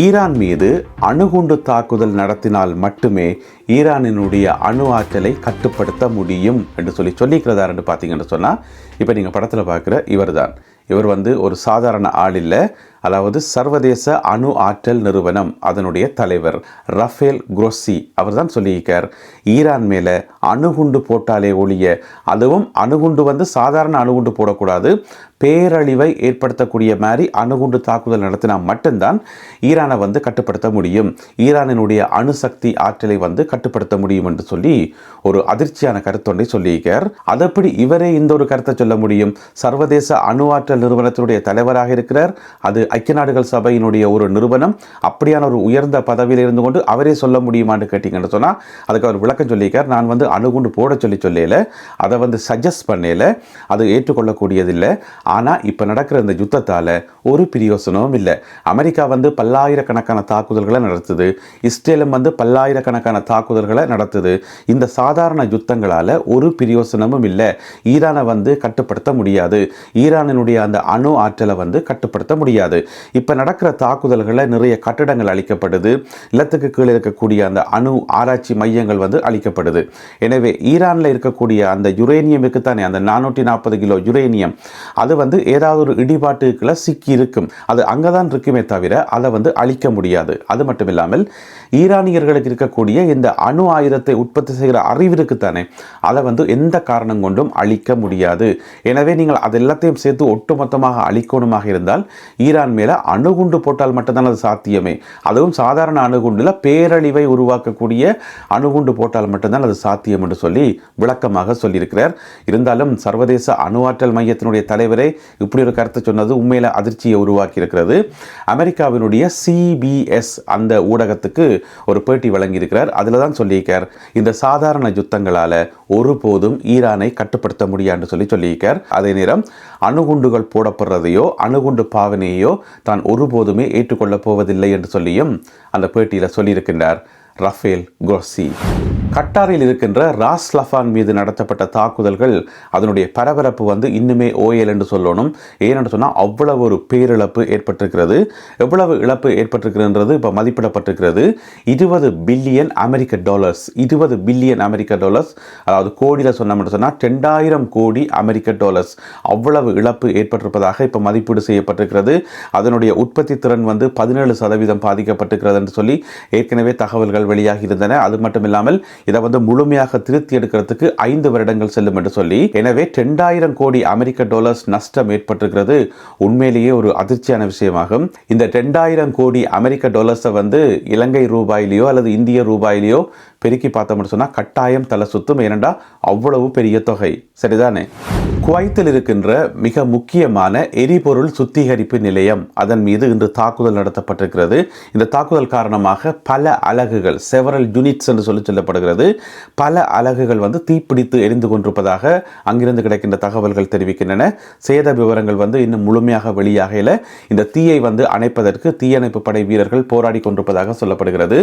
Iran மீது அணுகுண்டு தாக்குதல் நடத்தினால் மட்டுமே ஈரானினுடைய அணு ஆற்றலை கட்டுப்படுத்த முடியும் என்று சொல்லிக்கிறதா என்று பார்த்தீங்கன்னு சொன்னால், இப்போ நீங்கள் படத்தில் பார்க்குற இவர் ஒரு சாதாரண ஆள் இல்லை. அதாவது சர்வதேச அணு ஆற்றல் நிறுவனம் அதனுடைய தலைவர் ரஃபேல் குரோசி அவர் தான் சொல்லியிருக்கார், ஈரான் மேலே அணுகுண்டு போட்டாலே ஒழிய, அதுவும் அணுகுண்டு சாதாரண அணுகுண்டு போடக்கூடாது, பேரழிவை ஏற்படுத்தக்கூடிய மாதிரி அணுகுண்டு தாக்குதல் நடத்தினா மட்டும்தான் ஈரானை கட்டுப்படுத்த முடியும், ஈரானினுடைய அணுசக்தி ஆற்றலை கட்டுப்படுத்த முடியும் என்று சொல்லி ஒரு அதிர்ச்சியான கருத்தொன்றை சொல்லியிருக்கார். அதப்படி இவரே இந்த ஒரு கருத்தை சொல்ல முடியும்? சர்வதேச அணு ஆற்றல் நிறுவனத்தினுடைய தலைவராக இருக்கிறார், அது ஐக்கிய நாடுகள் சபையினுடைய ஒரு நிறுவனம், அப்படியான ஒரு உயர்ந்த பதவியில் இருந்து கொண்டு அவரே சொல்ல முடியுமான்னு கேட்டீங்கன்னு சொன்னால், அதுக்கு அவர் விளக்கம் சொல்லியிருக்கார். நான் அணுகுண்டு போட சொல்லல, அதை சஜஸ்ட் பண்ணல, அது ஏற்றுக்கொள்ளக்கூடியதில்லை. ஆனால் இப்போ நடக்கிற இந்த யுத்தத்தால் ஒரு பிரயோசனமும் இல்லை. அமெரிக்கா பல்லாயிரக்கணக்கான தாக்குதல்களை நடத்துது, இஸ்ரேலும் பல்லாயிரக்கணக்கான தாக்குதல்களை நடத்துது. இந்த சாதாரண யுத்தங்களால் ஒரு பிரயோசனமும் இல்லை. ஈரானை கட்டுப்படுத்த முடியாது, ஈரானினுடைய அந்த அணு ஆற்றலை கட்டுப்படுத்த முடியாது. இப்போ நடக்கிற தாக்குதல்களில் நிறைய கட்டிடங்கள் அழிக்கப்படுது, நிலத்துக்கு கீழே இருக்கக்கூடிய அந்த அணு ஆராய்ச்சி மையங்கள் அழிக்கப்படுது. எனவே ஈரானில் இருக்கக்கூடிய அந்த யுரேனியம் இருக்குத்தானே, அந்த 440 கிலோ யுரேனியம், அது ஏதாவது ஒரு இடிபாட்டுக்குள்ள சிக்கி இருக்கும், அது அங்கே தான் இருக்குமே தவிர அதை அழிக்க முடியாது. அது மட்டும் இல்லாமல் ஈரானியர்களுக்கு இருக்கக்கூடிய இந்த அணு ஆயுதத்தை உற்பத்தி செய்கிற அறிவு இருக்குத்தானே, அதை எந்த காரணம் கொண்டும் அழிக்க முடியாது. எனவே நீங்கள் அது எல்லாத்தையும் சேர்த்து ஒட்டுமொத்தமாக அழிக்கணுமாக இருந்தால் ஈரான் மேலே அணுகுண்டு போட்டால் மட்டும்தான் அது சாத்தியமே. அதுவும் சாதாரண அணுகுண்டில் பேரழிவை உருவாக்கக்கூடிய அணுகுண்டு போட்டால் மட்டும்தான் அது சாத்தியம் என்று சொல்லி விளக்கமாக சொல்லியிருக்கிறார். இருந்தாலும் சர்வதேச அணு ஆற்றல் மையத்தினுடைய தலைவரே இப்படி ஒரு கருத்தை சொன்னது உண்மையில அதிர்ச்சியை உருவாக்கி இருக்கிறது. அமெரிக்காவினுடைய CBS அந்த ஊடகத்துக்கு ஒரு பேட்டி வழங்கியிருக்கிறார். அதில் தான் சொல்லியிருக்கார், இந்த சாதாரண யுத்தங்களால் ஒருபோதும் ஈரானை கட்டுப்படுத்த முடியாது சொல்லியிருக்கார். அதே நேரம் அணுகுண்டுகள் போடப்படுறதையோ அணுகுண்டு பாவனையோ தான் ஒருபோதுமே ஏற்றுக்கொள்ளப் போவதில்லை என்று சொல்லியும் அந்த பேட்டியில் சொல்லியிருக்கின்றார் ரஃபேல் குரோசி. கட்டாரில் இருக்கின்ற ராஸ் லஃபான் மீது நடத்தப்பட்ட தாக்குதல்கள் அதனுடைய பரபரப்பு இன்னுமே ஓயல் என்று சொல்லணும். ஏனென்று சொன்னால் அவ்வளவு ஒரு பேரிழப்பு ஏற்பட்டிருக்கிறது. எவ்வளவு இழப்பு ஏற்பட்டிருக்கிறது இப்போ மதிப்பிடப்பட்டிருக்கிறது 20 பில்லியன் அமெரிக்க டாலர்ஸ். 20 பில்லியன் அமெரிக்க டாலர்ஸ், அதாவது கோடியில் சொன்னோம்னு சொன்னால் 2000 கோடி அமெரிக்க டாலர்ஸ், அவ்வளவு இழப்பு ஏற்பட்டிருப்பதாக இப்போ மதிப்பீடு செய்யப்பட்டிருக்கிறது. அதனுடைய உற்பத்தி திறன் 17% பாதிக்கப்பட்டிருக்கிறது என்று சொல்லி ஏற்கனவே தகவல்கள் வெளியாகி இருந்தன. அது மட்டும் இல்லாமல் இதை முழுமையாக திருத்தி எடுக்கிறதுக்கு 5 வருடங்கள் செல்லும் என்று சொல்லி, எனவே 2000 கோடி அமெரிக்க டாலர்ஸ் நஷ்டம் ஏற்பட்டிருக்கிறது. உண்மையிலேயே ஒரு அதிர்ச்சியான விஷயமாகும். இந்த 2000 கோடி அமெரிக்க டாலர்ஸை இலங்கை ரூபாயிலேயோ அல்லது இந்திய ரூபாயிலேயோ பெருக்கி பார்த்தோம்னு சொன்னால் கட்டாயம் தலை சுத்தும். ஏனென்றா அவ்வளவு பெரிய தொகை, சரிதானே? குவைத்தில் இருக்கின்ற மிக முக்கியமான எரிபொருள் சுத்திகரிப்பு நிலையம், அதன் மீது இன்று தாக்குதல் நடத்தப்பட்டிருக்கிறது. இந்த தாக்குதல் காரணமாக பல அலகுகள், செவரல் யூனிட்ஸ் என்று சொல்லப்படுகிறது, பல அலகுகள் தீப்பிடித்து எரிந்து கொண்டிருப்பதாக அங்கிருந்து கிடைக்கின்ற தகவல்கள் தெரிவிக்கின்றன. சேத விவரங்கள் இன்னும் முழுமையாக வெளியாகல. இந்த தீயை அணைப்பதற்கு தீயணைப்பு படை வீரர்கள் போராடி கொண்டிருப்பதாக சொல்லப்படுகிறது.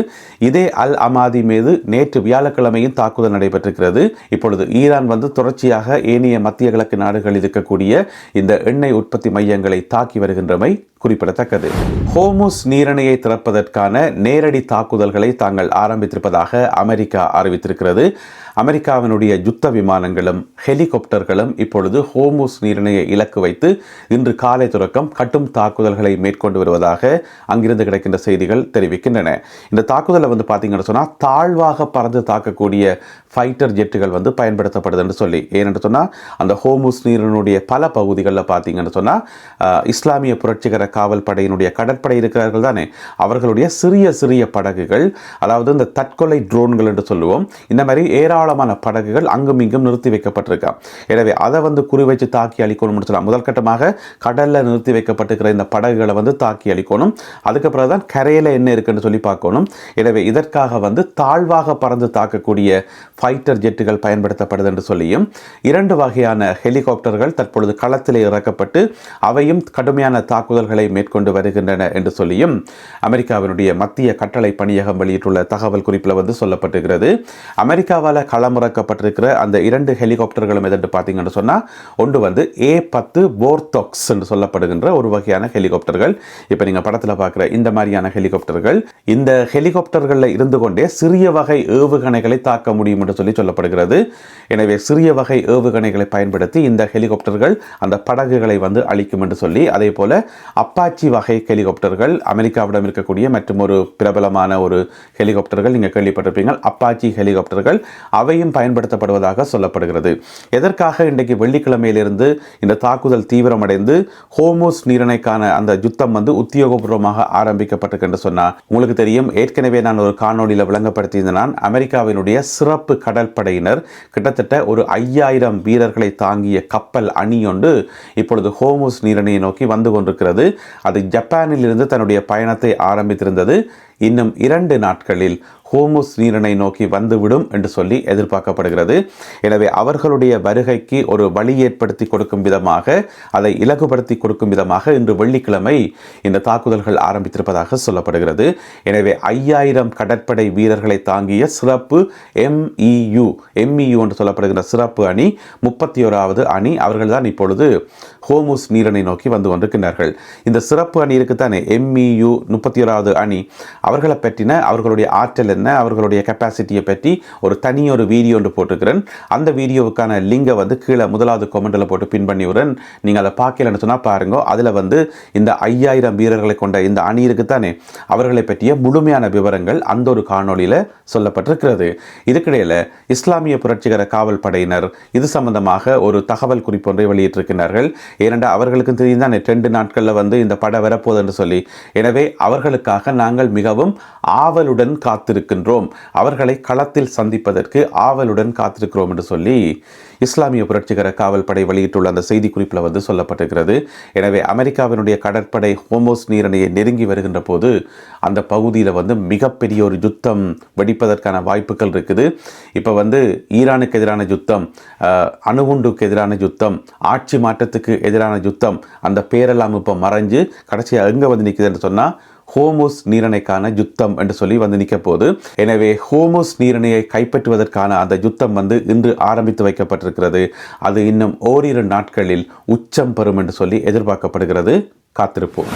இதே அல் அமாதி மீது நேற்று வியாழக்கிழமையும் தாக்குதல் நடைபெற்றிருக்கிறது. இப்பொழுது ஈரான் தொடர்ச்சியாக ஏனைய மத்திய கிழக்கு நாடுகளில் இருக்கக்கூடிய இந்த எண்ணெய் உற்பத்தி மையங்களை தாக்கி வருகின்றமை குறிப்பிடத்தக்கது. ஹோர்முஸ் நீரிணையை திறப்பதற்கான நேரடி தாக்குதல்களை தாங்கள் ஆரம்பித்திருப்பதாக அமெரிக்கா அறிவித்திருக்கிறது. அமெரிக்காவினுடைய யுத்த விமானங்களும் ஹெலிகாப்டர்களும் இப்பொழுது ஹோர்முஸ் நீரிணையை இலக்கு வைத்து இன்று காலை தொடக்கம் கட்டும் தாக்குதல்களை மேற்கொண்டு வருவதாக அங்கிருந்து கிடைக்கின்ற செய்திகள் தெரிவிக்கின்றன. இந்த தாக்குதலை பார்த்தீங்கன்னு சொன்னால் தாழ்வாக பறந்து தாக்கக்கூடிய ஃபைட்டர் ஜெட்டுகள் பயன்படுத்தப்படுது என்று சொல்லி, ஏனென்று சொன்னால் அந்த ஹோர்முஸ் நீரினுடைய பல பகுதிகளில் பார்த்தீங்கன்னு சொன்னால் இஸ்லாமிய புரட்சிகர காவல் படையினுடைய கடற்படை இருக்கிறார்கள் தானே, அவர்களுடைய சிறிய சிறிய படகுகள், அதாவது இந்த தற்கொலை ட்ரோன்கள் என்று சொல்லுவோம், இந்த மாதிரி ஏராளமான படகுகள் அங்கும் இங்கும் நிறுத்தி வைக்கப்பட்டிருக்கா. எனவே அதை குறி வச்சு தாக்கி அழிக்கணும். முதல் கட்டமாக கடலில் நிறுத்தி வைக்கப்பட்டிருக்கிற இந்த படகுகளை தாக்கி அழிக்கணும். அதுக்கு பிறகுதான் கரையில் என்ன இருக்குன்னு சொல்லி பார்க்கணும். எனவே இதற்காக தாழ்வாக பறந்து தாக்கக்கூடிய ஃபைட்டர் ஜெட்டுகள் பயன்படுத்தப்படுது என்று சொல்லியும் 2 வகையான ஹெலிகாப்டர்கள் தற்பொழுது களத்திலே இறக்கப்பட்டு அவையும் கடுமையான தாக்குதல்களை தாக்குதல்களை மேற்கொண்டு வருகின்றன என்று சொல்லியும் அமெரிக்காவினுடைய மத்திய கட்டளை பணியகம் வெளியிட்டுள்ள தகவல் குறிப்பில் சொல்லப்பட்டிருக்கிறது. அமெரிக்காவால் களமிறக்கப்பட்டிருக்கிற அந்த 2 ஹெலிகாப்டர்களும் எதென்று பார்த்தீங்கன்னு சொன்னால், ஒன்று A-10 போர்தோக்ஸ் என்று சொல்லப்படுகின்ற ஒரு வகையான ஹெலிகாப்டர்கள். இப்போ நீங்கள் படத்தில் பார்க்குற இந்த மாதிரியான ஹெலிகாப்டர்கள், இந்த ஹெலிகாப்டர்களில் இருந்து கொண்டே சிறிய வகை ஏவுகணைகளை தாக்க முடியும் என்று சொல்லப்படுகிறது. எனவே சிறிய வகை ஏவுகணைகளை பயன்படுத்தி இந்த ஹெலிகாப்டர்கள் அந்த படகுகளை அழிக்கும் என்று சொல்லி, அதே போல அப்பாச்சி வகை ஹெலிகாப்டர்கள், அமெரிக்காவிடம் இருக்கக்கூடிய மற்றும் ஒரு பிரபலமான ஒரு ஹெலிகாப்டர்கள் நீங்கள் கேள்விப்பட்டிருப்பீங்கள், அப்பாச்சி ஹெலிகாப்டர்கள், அவையும் பயன்படுத்தப்படுவதாக சொல்லப்படுகிறது. எதற்காக இன்றைக்கு வெள்ளிக்கிழமையிலிருந்து இந்த தாக்குதல் தீவிரமடைந்து ஹோர்முஸ் நீரிணைக்கான அந்த யுத்தம் உத்தியோகபூர்வமாக ஆரம்பிக்கப்பட்டிருக்கு என்று சொன்னால், உங்களுக்கு தெரியும், ஏற்கனவே நான் ஒரு காணொலியில் விளங்கப்படுத்தியிருந்தேன். அமெரிக்காவினுடைய சிறப்பு கடற்படையினர் கிட்டத்தட்ட ஒரு 5000 வீரர்களை தாங்கிய கப்பல் அணி ஒன்று இப்பொழுது ஹோர்முஸ் நீரிணையை நோக்கி வந்து கொண்டிருக்கிறது. அது ஜப்பானில் இருந்து தன்னுடைய பயணத்தை ஆரம்பித்திருந்தது. இன்னும் 2 நாட்களில் ஹோர்முஸ் நீரிணை நோக்கி வந்துவிடும் என்று சொல்லி எதிர்பார்க்கப்படுகிறது. எனவே அவர்களுடைய வருகைக்கு ஒரு வழி ஏற்படுத்தி கொடுக்கும் விதமாக, அதை இலகுபடுத்தி கொடுக்கும் விதமாக இன்று வெள்ளிக்கிழமை இந்த தாக்குதல்கள் ஆரம்பித்திருப்பதாக சொல்லப்படுகிறது. எனவே 5000 கடற்படை வீரர்களை தாங்கிய சிறப்பு MEU என்று சொல்லப்படுகிற சிறப்பு அணி 31வது அணி, அவர்கள்தான் இப்பொழுது ஹோர்முஸ் நீரிணை நோக்கி வந்து கொண்டிருக்கிறார்கள். இந்த சிறப்பு அணி இருக்குத்தானே, MEU 31வது அணி, அவர்களை பற்றின அவர்களுடைய ஆற்றல் என்ன, அவர்களுடைய கெப்பாசிட்டியை பற்றி ஒரு வீடியோ ஒன்று போட்டுக்கிறேன். அந்த வீடியோவுக்கான லிங்கை கீழே முதலாவது கமெண்ட்டில் போட்டு பின் பண்ணிவிடுறேன். நீங்கள் அதை பார்க்கலன்னு சொன்னால் பாருங்க. அதில் இந்த 5000 வீரர்களை கொண்ட இந்த அணி இருக்குத்தானே, அவர்களை பற்றிய முழுமையான விவரங்கள் அந்த ஒரு காணொலியில் சொல்லப்பட்டிருக்கிறது. இதுக்கிடையில் இஸ்லாமிய புரட்சிகர காவல் படையினர் இது சம்பந்தமாக ஒரு தகவல் குறிப்பு ஒன்றை வெளியிட்டிருக்கிறார்கள். ஏனென்றால் அவர்களுக்கு தெரியும் தானே 2 நாட்களில் இந்த படம் வரப்போகுது என்று சொல்லி. எனவே அவர்களுக்காக நாங்கள் மிகவும் ஆவலுடன் காத்திருக்கின்றோம், அவர்களை களத்தில் சந்திப்பதற்கு ஆவலுடன் காத்திருக்கிறோம் என்று சொல்லி இஸ்லாமிய புரட்சிகர காவல் படை வெளியிட்டுள்ள அந்த செய்தி குறிப்பில் சொல்லப்பட்டிருக்கிறது. எனவே அமெரிக்காவினுடைய கடற்படை ஹோர்முஸ் நீரிணையை நெருங்கி வருகின்ற போது அந்த பகுதியில் மிகப்பெரிய ஒரு யுத்தம் வெடிப்பதற்கான வாய்ப்புகள் இருக்குது. இப்போ ஈரானுக்கு எதிரான யுத்தம், அணுகுண்டுக்கு எதிரான யுத்தம், ஆட்சி மாற்றத்துக்கு எதிரான யுத்தம், அந்த பேரெல்லாம் இப்போ மறைஞ்சு கடைசியாக எங்கே நிற்குது என்று சொன்னால் ஹோர்முஸ் நீரிணைக்கான யுத்தம் என்று சொல்லி நிற்க போது. எனவே ஹோர்முஸ் நீரிணையை கைப்பற்றுவதற்கான அந்த யுத்தம் இன்று ஆரம்பித்து வைக்கப்பட்டிருக்கிறது. அது இன்னும் ஓரிரு நாட்களில் உச்சம் பெறும் என்று சொல்லி எதிர்பார்க்கப்படுகிறது. காத்திருப்போம்.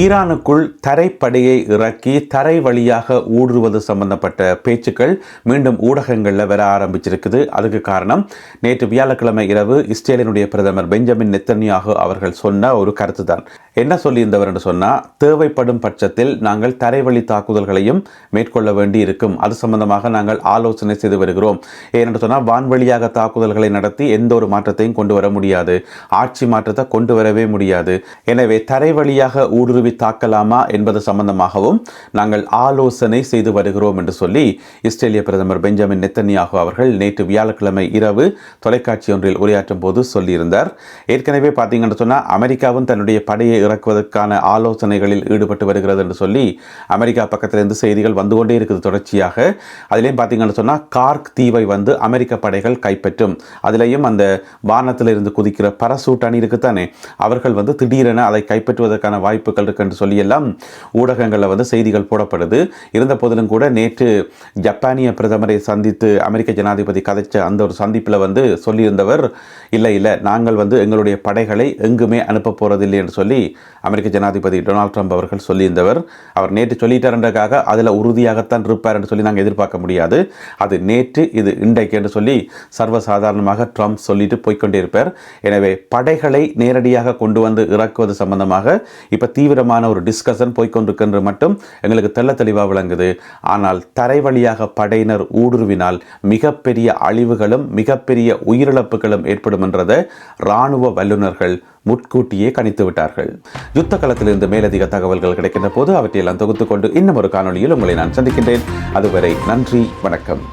ஈரானுக்குள் தரைப்படையை இறக்கி தரை வழியாக ஊடுருவது சம்பந்தப்பட்ட பேச்சுக்கள் மீண்டும் ஊடகங்களில் வர ஆரம்பிச்சிருக்குது. அதுக்கு காரணம் நேற்று வியாழக்கிழமை இரவு இஸ்ரேலினுடைய பிரதமர் பெஞ்சமின் நெத்தன்யாகு அவர்கள் சொன்ன ஒரு கருத்து தான். என்ன சொல்லியிருந்தவர் என்று சொன்னால், தேவைப்படும் பட்சத்தில் நாங்கள் தரைவழி தாக்குதல்களையும் மேற்கொள்ள வேண்டி இருக்கும், அது சம்பந்தமாக நாங்கள் ஆலோசனை செய்து வருகிறோம். ஏனென்று சொன்னால் வான்வழியாக தாக்குதல்களை நடத்தி எந்த ஒரு மாற்றத்தையும் கொண்டு வர முடியாது, ஆட்சி மாற்றத்தை கொண்டு வரவே முடியாது. எனவே தரை வழியாக ஊடுருவி தாக்கலாமா என்பது சம்பந்தமாகவும் நாங்கள் ஆலோசனை செய்து வருகிறோம் என்று சொல்லி இஸ்ரேலிய பிரதமர் பெஞ்சமின் நெத்தன்யாகு அவர்கள் நேற்று வியாழக்கிழமை இரவு தொலைக்காட்சி ஒன்றில் உரையாற்றும் போது சொல்லியிருந்தார். ஏற்கனவே பார்த்தீங்கன்னு சொன்னால் அமெரிக்காவும் தன்னுடைய படையை இறக்குவதற்கான ஆலோசனைகளில் ஈடுபட்டு வருகிறது என்று சொல்லி அமெரிக்கா பக்கத்திலிருந்து செய்திகள் வந்து கொண்டே இருக்குது தொடர்ச்சியாக. அதிலையும் பார்த்தீங்கன்னு சொன்னால் கார்க் தீவை அமெரிக்க படைகள் கைப்பற்றும், அதிலையும் அந்த வானத்திலிருந்து குதிக்கிற பரசூட் அணி இருக்குத்தானே, அவர்கள் திடீரென அதை கைப்பற்றுவதற்கான வாய்ப்புகள் இருக்கு என்று சொல்லி எல்லாம் ஊடகங்களில் செய்திகள் போடப்படுது. இருந்த போதிலும் கூட நேற்று ஜப்பானிய பிரதமரை சந்தித்து அமெரிக்க ஜனாதிபதி கதைச்ச அந்த ஒரு சந்திப்பில் சொல்லியிருந்தவர், இல்லை நாங்கள் எங்களுடைய படைகளை எங்குமே அனுப்ப போறதில்லை என்று சொல்லி அமெரிக்க ஜனாதிபதி டொனால்ட் ட்ரம்ப் அவர்கள் சொல்லியிருந்தவர். அவர் நேற்று சொல்லிட்டாருன்றக்காக அதில் உறுதியாகத்தான் இருப்பார் என்று சொல்லி நாங்கள் எதிர்பார்க்க முடியாது. அது நேற்று, இது இன்றைக்கு என்று சொல்லி சர்வசாதாரணமாக ட்ரம்ப் சொல்லிட்டு போய்கொண்டே இருப்பார். எனவே படைகளை நேரடியாக கொண்டு இறக்குவது சம்பந்தமாக இப்போ தீவிரமான ஒரு டிஸ்கஷன் போய்கொண்டிருக்கின்ற மட்டும் எங்களுக்கு தெள்ள தெளிவாக விளங்குது. ஆனால் தரை வழியாக படையினர் ஊடுருவினால் மிகப்பெரிய அழிவுகளும் மிகப்பெரிய உயிரிழப்புகளும் ஏற்படும் என்றதை இராணுவ வல்லுநர்கள் முட்கூட்டியே கணித்து விட்டார்கள். யுத்த களத்திலிருந்து மேலதிக தகவல்கள் கிடைக்கின்ற போது அவற்றையெல்லாம் தொகுத்துக் கொண்டு இன்னும் ஒரு காணொலியில் உங்களை நான் சந்திக்கின்றேன். அதுவரை நன்றி, வணக்கம்.